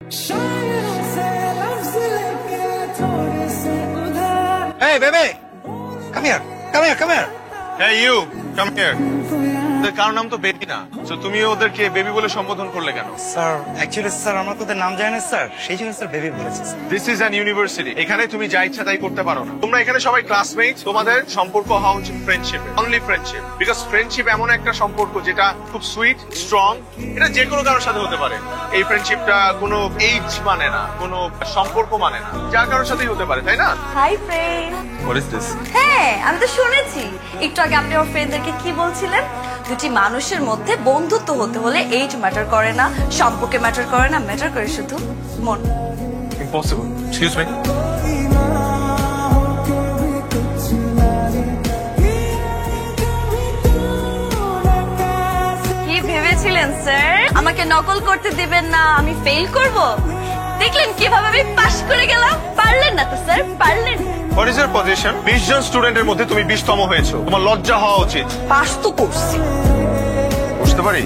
Hey, baby! Come here! Come here! Come here! Hey you, come here. ওদের কারো নাম তো বেবি না, তো তুমি ওদেরকে বেবি বলে সম্বোধন করলে কেন? স্যার, অ্যাকচুয়ালি স্যার আমরা তো ওদের নাম জানি না স্যার, সেই জন্য স্যার বেবি বলেছি sir. This is an university, এখানে তুমি যা ইচ্ছা তাই করতে পারো না। তোমরা এখানে সবাই ক্লাসমেট, তোমাদের সম্পর্ক হওয়া উচিত friendship, only friendship. Because friendship এমন একটা সম্পর্ক যেটা খুব সুইট, স্ট্রং, এটা যে কোনো কারোর সাথে হতে পারে। এই ফ্রেন্ডশিপটা কোনো এইজ মানে না, কোনো সম্পর্ক মানে না, যার কারোর সাথেই হতে পারে, তাই না? Hi friend. What is this? হ্যাঁ, আমি তো শুনেছি একটু আগে আপনি আমার ফ্রেন্ডদেরকে কি বলছিলেন, দুটি মানুষের মধ্যে বন্ধুত্ব হতে হলে এইজ ম্যাটার করে না, সম্পর্কে ম্যাটার করে না, ম্যাটার করে শুধু মন। ইম্পসিবল। Excuse me. কি ভেবেছিলেন স্যার আমাকে নকল করতে দিবেন না, আমি ফেল করব? দেখলেন কিভাবে আমি পাশ করে গেলাম। পারলেন না তো স্যার, পারলেন। What is your position? 20 জন স্টুডেন্টের মধ্যে তুমি 20তম হয়েছো, তোমার লজ্জা হওয়া উচিত। পাশ তো করছি। বুঝতে পারি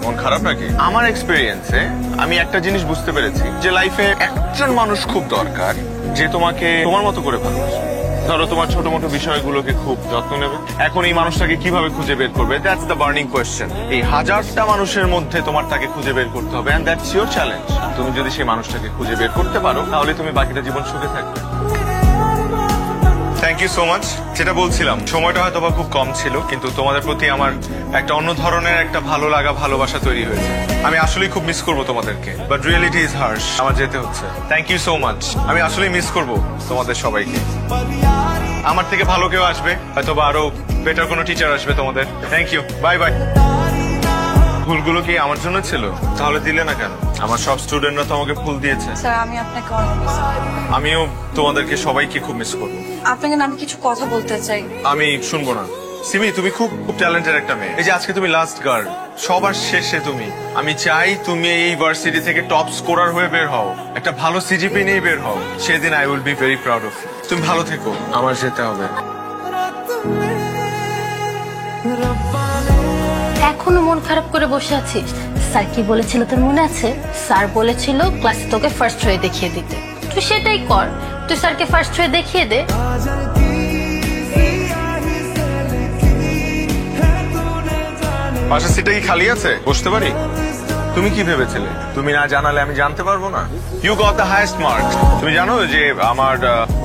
মন খারাপ নাকি? আমার এক্সপেরিয়েন্সে আমি একটা জিনিস বুঝতে পেরেছি যে লাইফে একজন মানুষ খুব দরকার যে তোমাকে তোমার মতো করে ভালোবাসে। ধরো তোমার ছোট মোটো বিষয়গুলোকে খুব যত্ন নেবে। এখন এই মানুষটাকে কিভাবে খুঁজে বের করবে? That's the burning question. এই হাজারটা মানুষের মধ্যে তোমার তাকে খুঁজে বের করতে হবে, এন্ড দ্যাটস ইওর চ্যালেঞ্জ। তুমি যদি সেই মানুষটাকে খুঁজে বের করতে পারো তাহলে তুমি বাকিটা জীবন সুখে থাকবে। Thank you so much. যেটা বলছিলাম, সময়টা হয়তো বা খুব কম ছিল, কিন্তু তোমাদের প্রতি আমার একটা অন্য ধরনের একটা ভালো লাগা, ভালোবাসা তৈরি হয়েছে। আমি আসলেই খুব মিস করবো তোমাদেরকে, বাট রিয়েলিটি ইজ হার্শ। আমার যেতে হচ্ছে। Thank you so much. আমি আসলেই মিস করবো তোমাদের সবাইকে। আমার থেকে ভালো কেউ আসবে, হয়তো বা আরো বেটার কোনো টিচার আসবে তোমাদের। Thank you, bye bye. ফুলগুলো কি আমার জন্য ছিল? তাহলে দিলে না কেন? আমার সব স্টুডেন্টরা তো আমাকে ফুল দিয়েছে। স্যার আমি আপনাকে অনেক মিস করি। আমিও তোমাদেরকে সবাইকে খুব মিস করবো। আপনাকে না আমি কিছু কথা বলতে চাই। আমি শুনবো না। সিমি, তুমি খুব ট্যালেন্টেড একটা মেয়ে। এই যে আজকে তুমি লাস্ট গার্ল, সবার শেষে তুমি। আমি চাই তুমি এই ভার্সিটি থেকে টপ স্কোরার হয়ে বের হও, একটা ভালো সিজিপি নিয়ে বের হও। সেদিন I will be very proud of you. তুমি ভালো থেকো, আমার যেতে হবে। এখনো মন খারাপ করে বসে আছিস? স্যার কি বলেছিল তোর মনে আছে? স্যার বলেছিল ক্লাসে তোকে ফার্স্ট হয়ে দেখিয়ে দিতে। তুই সেটাই কর, তুই স্যারকে ফার্স্ট হয়ে দেখিয়ে দে। পাশের সিটটা কি খালি আছে? বসতে পারি? তুমি কি ভেবেছিলে তুমি না জানালে আমি জানতে পারবো না? You got the highest mark. তুমি জানো যে আমার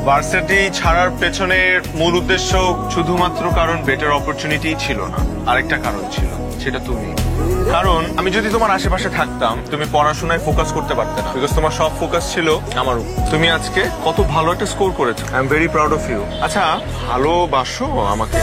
ভার্সিটি ছাড়ার পেছনে মূল উদ্দেশ্য শুধুমাত্র কারণ বেটার অপরচুনিটি ছিল না, আরেকটা কারণ ছিল, সেটা তুমি। কারণ আমি যদি তোমার আশেপাশে থাকতাম তুমি পড়াশোনায় ফোকাস করতে পারতে না, বিকজ তোমার সব ফোকাস ছিল আমার উপর। তুমি আজকে কত ভালো একটা স্কোর করেছো, I am very proud of you. আচ্ছা, ভালোবাসো আমাকে?